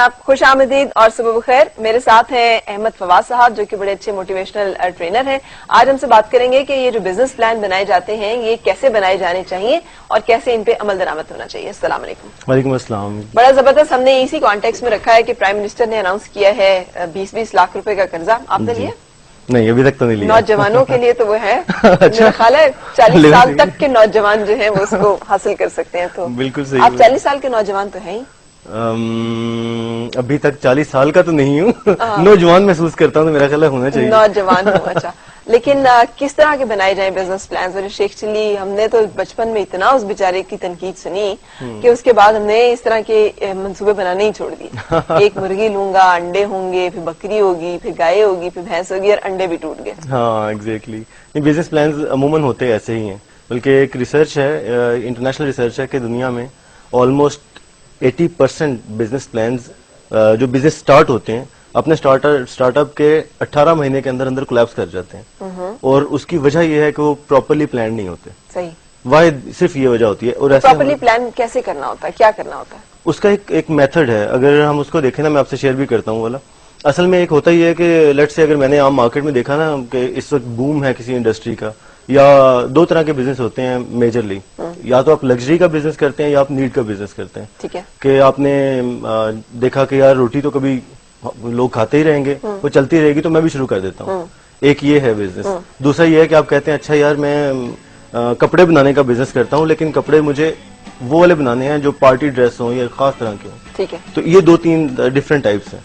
जनाब, खुश आमदीद और सुबह बखैर। मेरे साथ हैं अहमद फवाद साहब जो कि बड़े अच्छे मोटिवेशनल ट्रेनर हैं। आज हमसे बात करेंगे कि ये जो बिजनेस प्लान बनाए जाते हैं ये कैसे बनाए जाने चाहिए और कैसे इन पे अमल दरामद होना चाहिए। अस्सलाम वालेकुम। वालेकुम अस्सलाम। बड़ा जबरदस्त हमने इसी कॉन्टेक्स्ट में रखा है कि प्राइम मिनिस्टर ने अनाउंस किया है 20-20 लाख रुपए का कर्जा। आपने लिया? नहीं, अभी तक तो नहीं लिया। नौजवानों के लिए तो वो है। अच्छा। मेरा ख्याल है 40 साल तक के नौजवान जो है वो उसको हासिल कर सकते हैं। तो बिल्कुल सही। आप 40 साल के नौजवान तो हैं ही। अभी तक 40 साल का तो नहीं हूँ। नौजवान महसूस करता हूँ तो मेरा ख्याल होना चाहिए। नौजवान हो, अच्छा। लेकिन किस तरह के बनाए जाए बिजनेस प्लान? और शेख चिल्ली, हमने तो बचपन में इतना उस बेचारे की तनकीद सुनी कि उसके बाद हमने इस तरह के मंसूबे बनाने ही छोड़ दिए। एक मुर्गी लूंगा, अंडे होंगे, फिर बकरी होगी, फिर गाय होगी, फिर भैंस होगी, और अंडे भी टूट गए। हाँ, एग्जैक्टली। बिजनेस प्लान अमूमन होते ऐसे ही हैं। बल्कि एक रिसर्च है, इंटरनेशनल रिसर्च है कि दुनिया में ऑलमोस्ट 80% बिजनेस प्लान्स जो बिजनेस स्टार्ट होते हैं अपने स्टार्टअप के 18 महीने के अंदर अंदर कोलैप्स कर जाते हैं। और उसकी वजह यह है कि वो प्रॉपरली प्लान नहीं होते। सही। वाहिद सिर्फ ये वजह होती है। और ऐसे प्रॉपरली प्लान कैसे करना होता है, क्या करना होता है? उसका एक मेथड है, अगर हम उसको देखें ना, मैं आपसे शेयर भी करता हूँ वाला। असल में एक होता ही है कि लेट्स से अगर मैंने आम मार्केट में देखा ना कि इस वक्त बूम है किसी इंडस्ट्री का, या दो तरह के बिजनेस होते हैं मेजरली। या तो आप लग्जरी का बिजनेस करते हैं या आप नीड का बिजनेस करते हैं। ठीक है। कि आपने देखा कि यार रोटी तो कभी लोग खाते ही रहेंगे, वो चलती रहेगी तो मैं भी शुरू कर देता हूँ। एक ये है बिजनेस। दूसरा ये है कि आप कहते हैं अच्छा यार मैं कपड़े बनाने का बिजनेस करता हूँ, लेकिन कपड़े मुझे वो वाले बनाने हैं जो पार्टी ड्रेस हो या खास तरह के हो। ठीक है। तो ये 2-3 डिफरेंट टाइप्स हैं।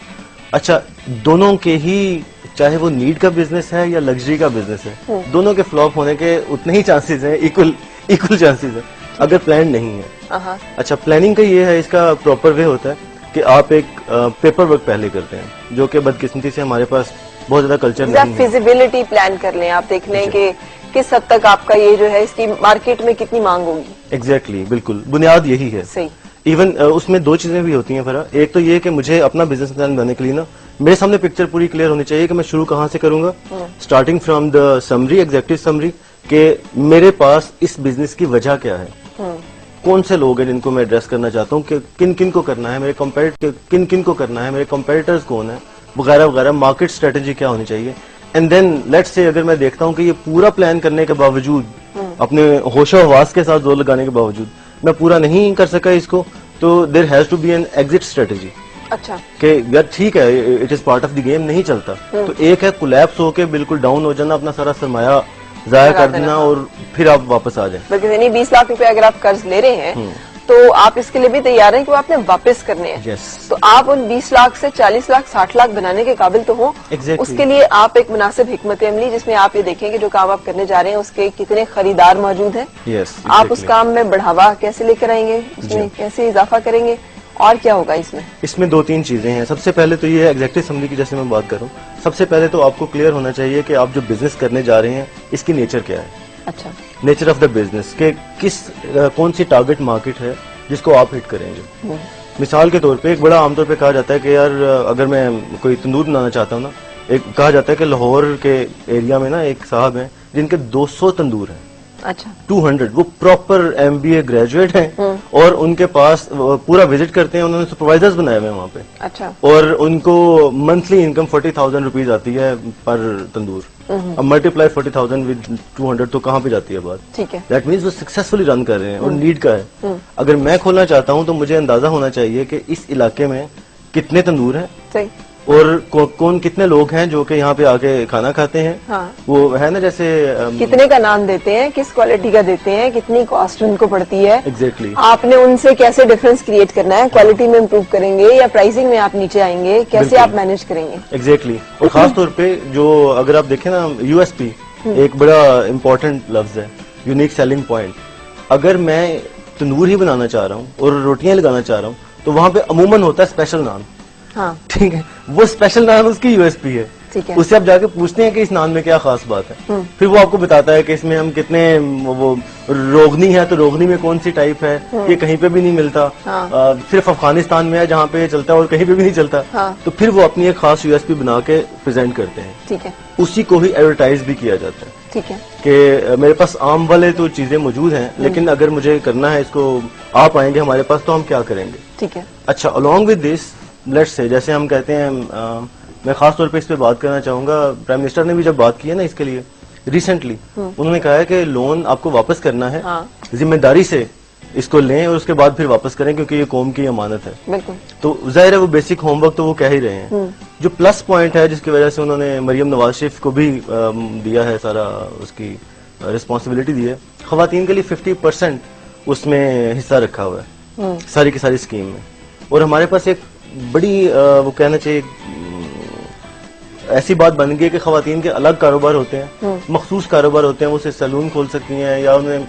अच्छा, दोनों के ही, चाहे वो नीड का बिजनेस है या लग्जरी का बिजनेस है, दोनों के फ्लॉप होने के उतने ही चांसेस हैं, इक्वल चांसेस है अगर प्लान नहीं है। अच्छा, प्लानिंग का ये है, इसका प्रॉपर वे होता है कि आप एक पेपर वर्क पहले करते हैं, जो कि बदकिस्मती से हमारे पास बहुत ज्यादा कल्चर नहीं है। फिजिबिलिटी प्लान कर लें, आप देख लें कि किस हद तक आपका ये जो है इसकी मार्केट में कितनी मांग होगी। एग्जैक्टली, बिल्कुल, बुनियाद यही है। सही। इवन उसमें 2 चीजें भी होती हैं फरा। एक तो ये कि मुझे अपना बिजनेस प्लान बनाने के लिए ना मेरे सामने पिक्चर पूरी क्लियर होनी चाहिए कि मैं शुरू कहाँ से करूंगा, starting from the summary, executive summary, कि मेरे पास इस बिजनेस की वजह क्या है, कौन से लोग हैं जिनको मैं एड्रेस करना चाहता हूँ, कि किन किन को करना है, किन किन को करना है, मेरे कंपेटिटर्स कौन है, वगैरह वगैरह, मार्केट स्ट्रेटेजी क्या होनी चाहिए। एंड देन लेट्स से अगर मैं देखता हूँ कि ये पूरा प्लान करने के बावजूद, अपने होशो हवास के साथ जोर लगाने के बावजूद मैं पूरा नहीं कर सका इसको, तो there has to be an exit strategy. अच्छा। कि यार ठीक है, it is part of the game, नहीं चलता। तो एक है कोलैप्स होके बिल्कुल डाउन हो जाना, अपना सारा सरमाया जाया कर देना और फिर आप वापस आ जाए। बल्कि 20 लाख रुपए अगर आप कर्ज ले रहे हैं तो आप इसके लिए भी तैयार हैं कि वो आपने वापस करने हैं। yes. तो आप उन 20 लाख से 40 लाख 60 लाख बनाने के काबिल तो हो। exactly. उसके लिए आप एक मुनासिब हिकमत अमली, जिसमें आप ये देखें कि जो काम आप करने जा रहे हैं उसके कितने खरीदार मौजूद हैं। yes, exactly. आप उस काम में बढ़ावा कैसे लेकर आएंगे, उसमें कैसे इजाफा करेंगे, और क्या होगा इसमें? इसमें 2-3 चीजें हैं। सबसे पहले तो ये है एग्जेक्टिव समरी की, जैसे मैं बात करूं, सबसे पहले तो आपको क्लियर होना चाहिए कि आप जो बिजनेस करने जा रहे हैं इसकी नेचर क्या है। अच्छा। नेचर ऑफ द बिजनेस के कौन सी टारगेट मार्केट है जिसको आप हिट करेंगे। मिसाल के तौर पे एक बड़ा आमतौर पे कहा जाता है कि यार अगर मैं कोई तंदूर बनाना चाहता हूँ ना, एक कहा जाता है कि लाहौर के एरिया में ना एक साहब हैं जिनके 200 तंदूर हैं। अच्छा। 200, वो प्रॉपर MBA ग्रेजुएट हैं और उनके पास पूरा विजिट करते हैं, उन्होंने सुपरवाइजर्स बनाए हुए हैं वहाँ पे। अच्छा। और उनको मंथली इनकम 40,000 रुपीज आती है पर तंदूर। अब मल्टीप्लाई 40,000 विद 200 तो कहाँ पे जाती है बात। ठीक है। दैट मीन्स वो सक्सेसफुली रन कर रहे हैं और नीड का है। अगर मैं खोलना चाहता हूँ तो मुझे अंदाजा होना चाहिए कि इस इलाके में कितने तंदूर हैं। सही। और कौन कितने लोग हैं जो कि यहाँ पे आके खाना खाते हैं। हाँ। वो है ना, जैसे कितने का नाम देते हैं, किस क्वालिटी का देते हैं, कितनी कॉस्ट उनको पड़ती है। एग्जैक्टली। आपने उनसे कैसे डिफरेंस क्रिएट करना है, क्वालिटी में इम्प्रूव करेंगे या प्राइसिंग में आप नीचे आएंगे, कैसे आप मैनेज करेंगे। एग्जैक्टली। और खास तौर पे जो अगर आप देखें ना, USP एक बड़ा इंपॉर्टेंट लफ्ज है, यूनिक सेलिंग पॉइंट। अगर मैं तंदूर ही बनाना चाह रहा हूँ और रोटियां लगाना चाह रहा हूँ तो वहां पे अमूमन होता है स्पेशल नान। हाँ। ठीक है, वो स्पेशल नान उसकी USP है। ठीक है। उससे आप जाके पूछते हैं कि इस नान में क्या खास बात है, फिर वो आपको बताता है कि इसमें हम कितने, वो रोगनी है तो रोगनी में कौन सी टाइप है, ये कहीं पे भी नहीं मिलता। हाँ। सिर्फ अफगानिस्तान में है जहाँ पे चलता है और कहीं पे भी नहीं चलता। हाँ। तो फिर वो अपनी एक खास USP बना के प्रेजेंट करते हैं। ठीक है। उसी को ही एडवर्टाइज भी किया जाता है। ठीक है। कि मेरे पास आम वाले तो चीजें मौजूद हैं, लेकिन अगर मुझे करना है इसको, आप आएंगे हमारे पास तो हम क्या करेंगे। ठीक है। अच्छा, along with this let's say जैसे हम कहते हैं, मैं खास तौर पे इस पे बात करना चाहूंगा, प्राइम मिनिस्टर ने भी जब बात की है ना इसके लिए रिसेंटली, उन्होंने कहा है कि लोन आपको वापस करना है, जिम्मेदारी से इसको लें और उसके बाद फिर वापस करें, क्योंकि ये कौम की अमानत है। बिल्कुल। तो जाहिर है वो बेसिक होमवर्क तो वो कह ही रहे हैं। जो प्लस पॉइंट है जिसकी वजह से उन्होंने मरियम नवाज शरीफ को भी दिया है सारा उसकी रिस्पॉन्सिबिलिटी दी है, खवातीन के लिए 50% उसमें हिस्सा रखा हुआ है सारी की सारी स्कीम में। और हमारे पास एक बड़ी वो कहना चाहिए ऐसी बात बन गई है कि खवातीन के अलग कारोबार होते हैं, मखसूस कारोबार होते हैं, वो सिर्फ सैलून खोल सकती हैं या उन्हें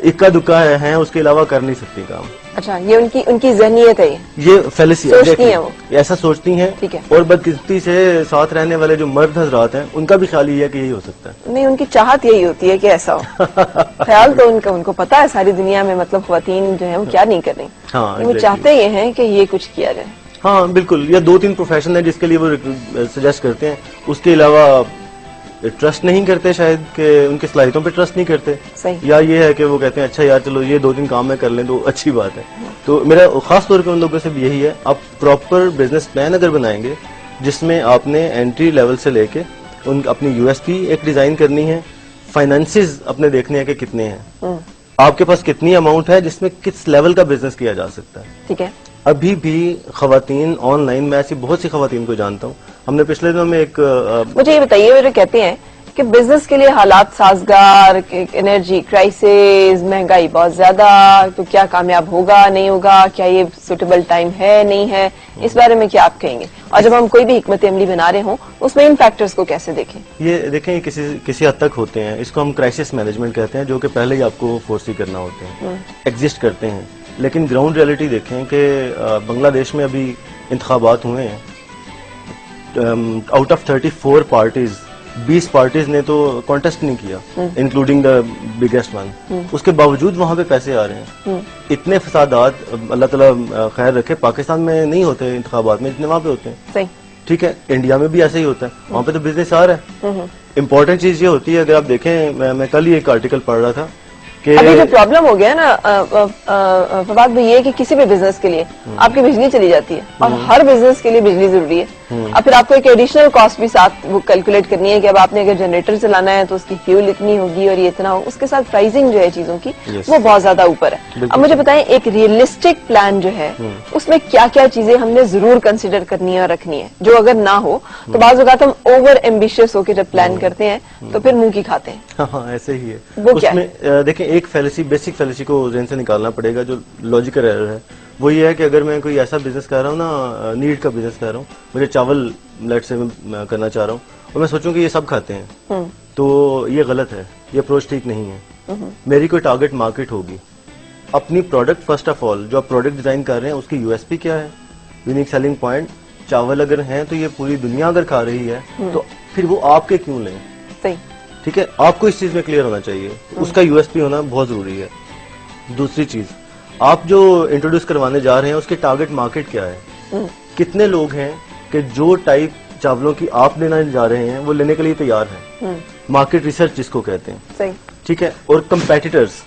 इक्का दुक्का है उसके अलावा कर नहीं सकती काम। अच्छा, ये उनकी जहनियत है, ये फैलेसी सोचती हैं वो, ऐसा सोचती हैं। ठीक है। और बदकिस्मती से साथ रहने वाले जो मर्द हजरात हैं उनका भी ख्याल ये है कि यही हो सकता है। नहीं, उनकी चाहत यही होती है कि ऐसा हो। ख्याल तो उनको पता है सारी दुनिया में मतलब खवातीन जो है वो क्या नहीं कर रही। हाँ, वो चाहते ये हैं कि ये कुछ किया जाए। हाँ बिल्कुल, या 2-3 प्रोफेशन है जिसके लिए वो सजेस्ट करते हैं, उसके अलावा ट्रस्ट नहीं करते, शायद कि उनकी सलाहियतों पे ट्रस्ट नहीं करते। सही। या ये है कि वो कहते हैं अच्छा यार चलो ये 2-3 काम में कर लें तो अच्छी बात है। तो मेरा खास तौर पे उन लोगों से भी यही है, आप प्रॉपर बिजनेस प्लान अगर बनाएंगे जिसमें आपने एंट्री लेवल से लेके अपनी यूएसपी एक डिजाइन करनी है, फाइनेंसेस अपने देखने हैं कि कितने हैं, आपके पास कितनी अमाउंट है जिसमें किस लेवल का बिजनेस किया जा सकता है। ठीक है। अभी भी खवातीन ऑनलाइन, मैं ऐसी बहुत सी खवातीन को जानता हूँ, हमने पिछले दिनों में एक मुझे ये बताइए, वो जो कहते हैं कि बिजनेस के लिए हालात साजगार, एनर्जी क्राइसिस, महंगाई बहुत ज्यादा, तो क्या कामयाब होगा नहीं होगा, क्या ये सुटेबल टाइम है नहीं है, इस बारे में क्या आप कहेंगे? और जब हम कोई भी हिकमत अमली बना रहे हों उसमें इन फैक्टर्स को कैसे देखें? ये देखें, ये किसी हद तक होते हैं, इसको हम क्राइसिस मैनेजमेंट कहते हैं, जो कि पहले ही आपको फोर्सी करना होते हैं, एग्जिस्ट करते हैं। लेकिन ग्राउंड रियलिटी देखें कि बांग्लादेश में अभी इंतखाबात हुए हैं, आउट ऑफ 34 पार्टीज 20 पार्टीज ने तो कॉन्टेस्ट नहीं किया, इंक्लूडिंग द बिगेस्ट वन। उसके बावजूद वहां पे पैसे आ रहे हैं। इतने फसादात अल्लाह ताला खैर रखे पाकिस्तान में नहीं होते इंतखाबात में, जितने वहां पे होते हैं। सही। ठीक है, इंडिया में भी ऐसा ही होता है, वहां पे तो बिजनेस आ रहा है। इंपॉर्टेंट चीज ये होती है, अगर आप देखें, मैं कल ही एक आर्टिकल पढ़ रहा था कि अभी जो प्रॉब्लम हो गया ना फवाद भाई, ये कि किसी भी बिजनेस के लिए आपकी बिजली चली जाती है और हर बिजनेस के लिए बिजली जरूरी है। अब फिर आपको एक एडिशनल कॉस्ट भी साथ वो कैलकुलेट करनी है कि अब आपने अगर जनरेटर चलाना है तो उसकी फ्यूल इतनी होगी और ये इतना हो, उसके साथ प्राइसिंग जो है चीजों की वो बहुत ज्यादा ऊपर है। अब मुझे बताएं, एक रियलिस्टिक प्लान जो है उसमें क्या क्या चीजें हमने जरूर कंसिडर करनी है और रखनी है, जो अगर ना हो तो बाज़ औक़ात हम ओवर एम्बिशियस होकर जब प्लान करते हैं तो फिर मुंह की खाते हैं। हाँ, ऐसे ही है। वो क्या है? देखिए, एक फैलेसी, बेसिक फैलेसी को ज़हन से निकालना पड़ेगा, जो लॉजिकल एरर है। वो ये है कि अगर मैं कोई ऐसा बिजनेस कर रहा हूँ ना, नीड का बिजनेस कर रहा हूँ, मुझे चावल लेट से मैं करना चाह रहा हूँ और मैं सोचूं कि ये सब खाते हैं, तो ये गलत है, ये अप्रोच ठीक नहीं है। मेरी कोई टारगेट मार्केट होगी, अपनी प्रोडक्ट फर्स्ट ऑफ ऑल, जो आप प्रोडक्ट डिजाइन कर रहे हैं उसकी यूएसपी क्या है, यूनिक सेलिंग पॉइंट। चावल अगर हैं तो ये पूरी दुनिया अगर खा रही है तो फिर वो आपके क्यों लें? सही। ठीक है, आपको इस चीज में क्लियर होना चाहिए, उसका यूएसपी होना बहुत जरूरी है। दूसरी चीज, आप जो इंट्रोड्यूस करवाने जा रहे हैं उसके टारगेट मार्केट क्या है, कितने लोग हैं कि जो टाइप चावलों की आप लेना जा रहे हैं वो लेने के लिए तैयार हैं। मार्केट रिसर्च जिसको कहते हैं। सही। ठीक है। और कंपेटिटर्स,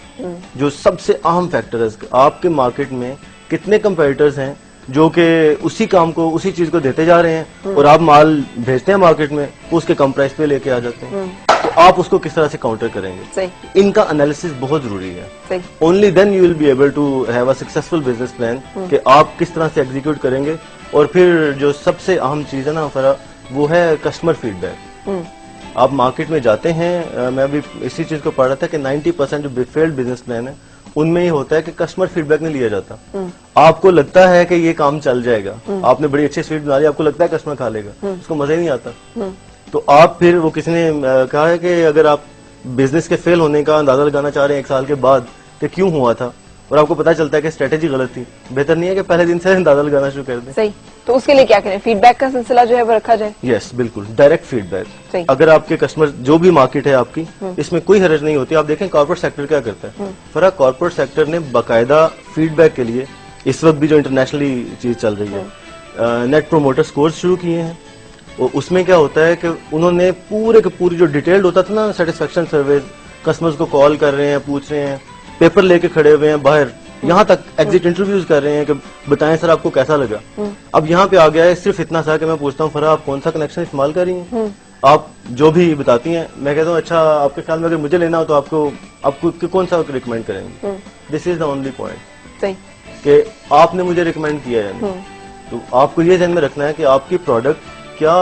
जो सबसे अहम फैक्टर है, आपके मार्केट में कितने कंपेटिटर्स हैं जो कि उसी काम को, उसी चीज को देते जा रहे हैं और आप माल भेजते हैं मार्केट में, उसके कम प्राइस पे लेके आ जाते हैं, तो आप उसको किस तरह से काउंटर करेंगे? सही। इनका एनालिसिस बहुत जरूरी है। सही। Only then you will be able to have a successful business plan कि आप किस तरह से एग्जीक्यूट करेंगे। और फिर जो सबसे अहम चीज है ना फरा, वो है कस्टमर फीडबैक। आप मार्केट में जाते हैं, मैं अभी इसी चीज को पढ़ रहा था कि 90% जो फेल्ड बिजनेस प्लान है उनमें ये होता है कि कस्टमर फीडबैक नहीं लिया जाता। आपको लगता है कि ये काम चल जाएगा, आपने बड़ी अच्छी स्वीट बना ली, आपको लगता है कस्टमर खा लेगा, उसको मजा ही नहीं आता। तो आप फिर, वो किसी ने कहा है कि अगर आप बिजनेस के फेल होने का अंदाजा लगाना चाह रहे हैं 1 साल के बाद कि क्यों हुआ था, और आपको पता चलता है कि स्ट्रेटेजी गलत थी, बेहतर नहीं है कि पहले दिन से अंदाजा लगाना शुरू कर दें? सही। तो उसके लिए क्या करें? फीडबैक का सिलसिला जो है वो रखा जाए। यस, बिल्कुल, डायरेक्ट फीडबैक। अगर आपके कस्टमर, जो भी मार्केट है आपकी, इसमें कोई हर्ज नहीं होती। आप देखें कॉर्पोरेट सेक्टर क्या करता है, फर्क कॉर्पोरेट सेक्टर ने बाकायदा फीडबैक के लिए इस वक्त भी जो इंटरनेशनली चीज चल रही है, नेट प्रोमोटर स्कोर्स शुरू किए हैं। और उसमें क्या होता है कि उन्होंने पूरे के पूरी जो डिटेल्ड होता था ना सेटिस्फेक्शन सर्वे, कस्टमर्स को कॉल कर रहे हैं, पूछ रहे हैं, पेपर लेके खड़े हुए हैं बाहर यहाँ तक एग्जिट इंटरव्यूज कर रहे हैं कि बताएं सर आपको कैसा लगा। अब यहाँ पे आ गया है सिर्फ इतना सा कि मैं पूछता हूँ फरा आप कौन सा कनेक्शन इस्तेमाल कर रही हैं, आप जो भी बताती हैं मैं कहता हूँ अच्छा आपके ख्याल में अगर मुझे लेना हो तो आपको कौन सा रिकमेंड करेंगे। This is the only point कि आपने मुझे रिकमेंड किया है, तो आपको ये ध्यान में रखना है कि आपकी प्रोडक्ट क्या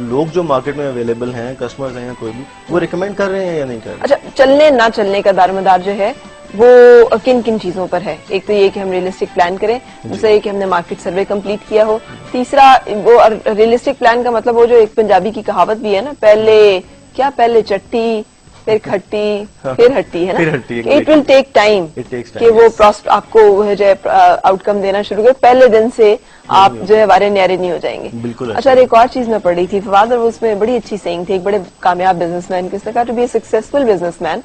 लोग जो मार्केट में अवेलेबल हैं, कस्टमर्स हैं या कोई भी, वो रिकमेंड कर रहे हैं या नहीं कर रहे। अच्छा, चलने ना चलने का दारोमदार जो है वो किन किन चीजों पर है? एक तो ये कि हम रियलिस्टिक प्लान करें, दूसरा ये कि हमने मार्केट सर्वे कंप्लीट किया हो, तीसरा वो रियलिस्टिक प्लान का मतलब वो जो एक पंजाबी की कहावत भी है ना, पहले चट्टी फिर खट्टी फिर हट्टी, है ना, इट विल टेक टाइम कि वो आपको जो है आउटकम देना शुरू करे, पहले दिन से आप जो है वारे न्यारे नहीं हो जाएंगे। बिल्कुल। अच्छा, एक और चीज मैं पढ़ रही थी फवाद, और उसमें बड़ी अच्छी सेइंग थी एक बड़े कामयाब बिजनेसमैन की, उसने कहा to be a successful businessman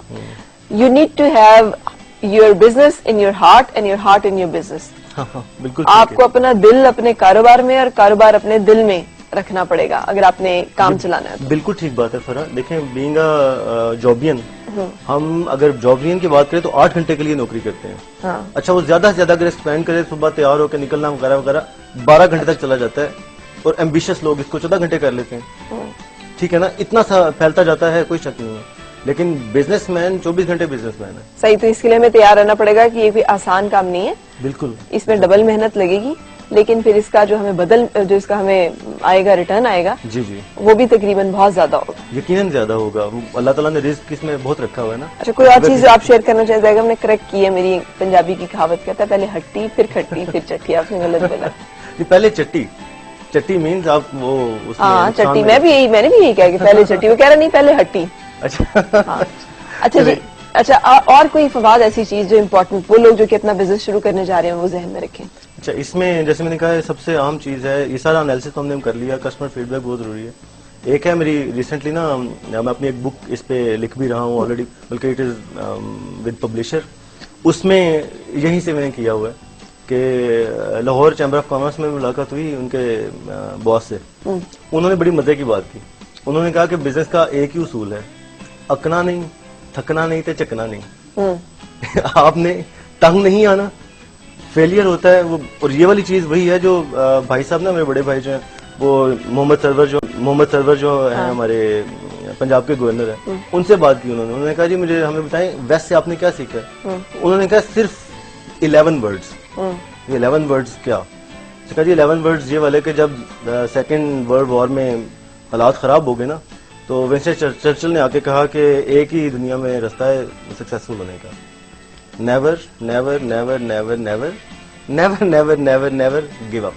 you need to have your business in your heart and your heart in your business. बिल्कुल, आपको अपना दिल अपने कारोबार में और कारोबार अपने दिल में रखना पड़ेगा अगर आपने काम चलाना है तो। बिल्कुल ठीक बात है फरा। देखें बीइंग अ जॉबियन, हम अगर जॉबियन की बात करें तो 8 घंटे के लिए नौकरी करते हैं। हाँ। अच्छा, वो ज्यादा से ज्यादा अगर एक्सपेंड करे, सुबह तैयार होकर निकलना वगैरह वगैरह 12 घंटे तक चला जाता है, और एम्बिशियस लोग इसको 14 घंटे कर लेते हैं। ठीक है ना, इतना सा फैलता जाता है, कोई शक नहीं है। लेकिन बिजनेसमैन 24 घंटे बिजनेसमैन है। सही, तो इसके लिए हमें तैयार रहना पड़ेगा कि ये कोई आसान काम नहीं है। बिल्कुल, इसमें डबल मेहनत लगेगी, लेकिन फिर इसका जो हमें आएगा, रिटर्न आएगा, जी जी, वो भी तकरीबन बहुत ज्यादा होगा, यकीनन ज्यादा होगा। अल्लाह ताला ने रिस्क इसमें बहुत रखा हुआ है ना। अच्छा, कोई और चीज आप शेयर करना चाहते हैं? हमने करेक्ट की है, मेरी पंजाबी की कहावत कहता है पहले हट्टी फिर खट्टी फिर चट्टी, आपने गलत बोला। पहले चट्टी मीन्स आप वो, हाँ चट्टी, मैंने भी यही कहा कि पहले चट्टी, वो कह रहा नहीं पहले हट्टी। अच्छा, हाँ। अच्छा जी, अच्छा और कोई फवाद ऐसी चीज जो इम्पोर्टेंट वो लोग जो कि अपना बिजनेस शुरू करने जा रहे हैं वो जहन में रखें? अच्छा, इसमें जैसे मैंने कहा सबसे आम चीज है, ये सारा एनालिसिस तो हमने कर लिया, कस्टमर फीडबैक बहुत जरूरी है। एक है मेरी रिसेंटली ना, मैं अपनी एक बुक इस पे लिख भी रहा हूँ ऑलरेडी, बल्कि इट इज विद पब्लिशर, उसमें यहीं से मैंने किया हुआ है कि लाहौर चैम्बर ऑफ कॉमर्स में मुलाकात हुई उनके बॉस से। उन्होंने बड़ी मजे की बात की। उन्होंने कहा कि बिजनेस का एक ही उसूल है, अकना नहीं, थकना नहीं तो चकना नहीं। आपने तंग नहीं आना, फेलियर होता है वो। और ये वाली चीज वही है जो भाई साहब ना, मेरे बड़े भाई जो हैं, वो मोहम्मद सरवर जो है हमारे पंजाब के गवर्नर है, उनसे बात की उन्होंने कहा जी मुझे हमें बताएं वेस्ट से आपने क्या सीखा है। उन्होंने कहा सिर्फ 11 वर्ड्स। 11 वर्ड्स क्या? कहा जी 11 वर्ड्स ये वाले कि जब सेकेंड वर्ल्ड वॉर में हालात खराब हो गए ना, तो विंस्टन चर्चिल ने आके कहा कि एक ही दुनिया में रास्ता है सक्सेसफुल होने का, never never never never never never never never never give up.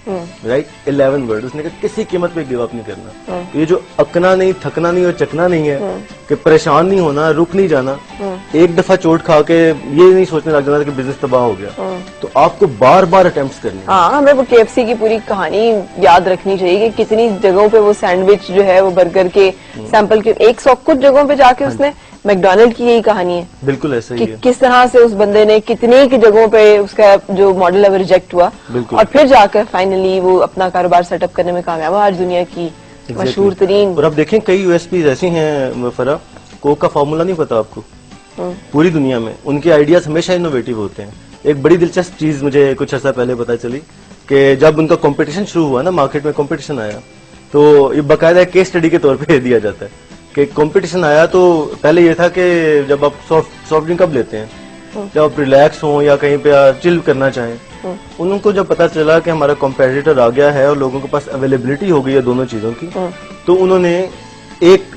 Right, 11 word. उसने कहा किसी कीमत पे गिव अप नहीं करना। ये जो अकना नहीं, थकना नहीं और चकना नहीं है कि परेशान नहीं होना, रुक नहीं जाना, एक दफा चोट खा के ये नहीं सोचने लग जाना कि बिजनेस तबाह हो गया, तो आपको बार बार अटेम्प्ट्स करने हैं। हाँ, हमें वो KFC की पूरी कहानी याद रखनी चाहिए कि कितनी जगहों पे वो सैंडविच जो है वो बर्गर के सैंपल के 100 कुछ जगहों पे जाके उसने, मैकडोनल्ड की यही कहानी है। बिल्कुल ऐसा ही है। किस तरह से उस बंदे ने कितनी की जगहों पे उसका जो मॉडल है वो रिजेक्ट हुआ, और फिर जाकर फाइनली वो अपना कारोबार सेटअप करने में कामयाब हुआ। आज दुनिया की मशहूर तरीन। और अब देखें कई USPs ऐसी हैं फरा, कोक का फॉर्मूला नहीं पता आपको, पूरी दुनिया में उनके आइडियाज हमेशा इनोवेटिव होते हैं। एक बड़ी दिलचस्प चीज मुझे कुछ अर्सा पहले पता चली कि जब उनका कंपटीशन शुरू हुआ ना, मार्केट में कंपटीशन आया, तो ये बाकायदा केस स्टडी के तौर पे दिया जाता है कि कंपटीशन आया। तो पहले ये था कि जब आप सॉफ्ट ड्रिंक कब लेते हैं, जब आप रिलैक्स हो या कहीं पे चिल करना चाहें। उनको जब पता चला कि हमारा कॉम्पिटिटर आ गया है और लोगों के पास अवेलेबिलिटी हो गई है दोनों चीजों की, तो उन्होंने एक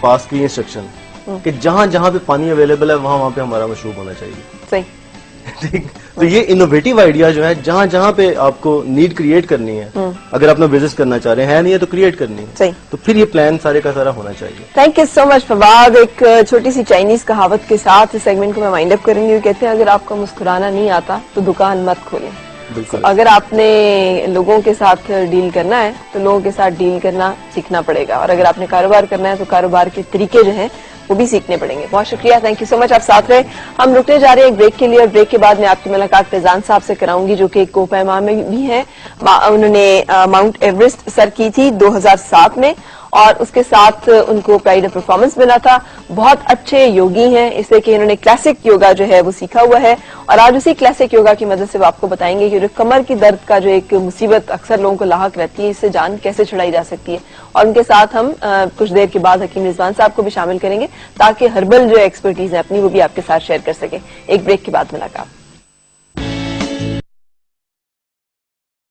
पास की इंस्ट्रक्शन कि जहां जहां पे पानी अवेलेबल है वहां पे हमारा मशरूब होना चाहिए। सही। ठीक, तो ये इनोवेटिव आइडिया जो है जहां जहां पे आपको नीड क्रिएट करनी है, अगर अपना बिजनेस करना चाह रहे हैं, नहीं है तो क्रिएट करनी है। सही। तो फिर ये प्लान सारे का सारा होना चाहिए। Thank you so much Fawad. एक छोटी सी चाइनीज कहावत के साथ इस सेगमेंट को मैं वाइंड अप करूंगी। वो कहते हैं अगर आपको मुस्कुराना नहीं आता तो दुकान मत खोलें। बिल्कुल। अगर आपने लोगों के साथ डील करना है तो लोगों के साथ डील करना सीखना पड़ेगा, और अगर आपने कारोबार करना है तो कारोबार के तरीके जो हैं वो भी सीखने पड़ेंगे। बहुत शुक्रिया, थैंक यू सो मच, आप साथ रहे। हम रुकने जा रहे हैं एक ब्रेक के लिए, और ब्रेक के बाद मैं आपकी मुलाकात फैजान साहब से कराऊंगी जो कि कोपैमा में भी है। उन्होंने माउंट एवरेस्ट सर की थी 2007 में, और उसके साथ उनको प्राइड ऑफ परफॉर्मेंस मिला था। बहुत अच्छे योगी हैं, इसलिए कि इन्होंने क्लासिक योगा जो है वो सीखा हुआ है और आज उसी क्लासिक योगा की मदद से वो आपको बताएंगे कि जो कमर की दर्द का जो एक मुसीबत अक्सर लोगों को लाहक रहती है, इससे जान कैसे छुड़ाई जा सकती है। और उनके साथ हम कुछ देर के बाद हकीम रिजवान साहब को भी शामिल करेंगे ताकि हर्बल जो एक्सपर्टीज है अपनी वो भी आपके साथ शेयर कर सके। एक ब्रेक के बाद मुलाकात।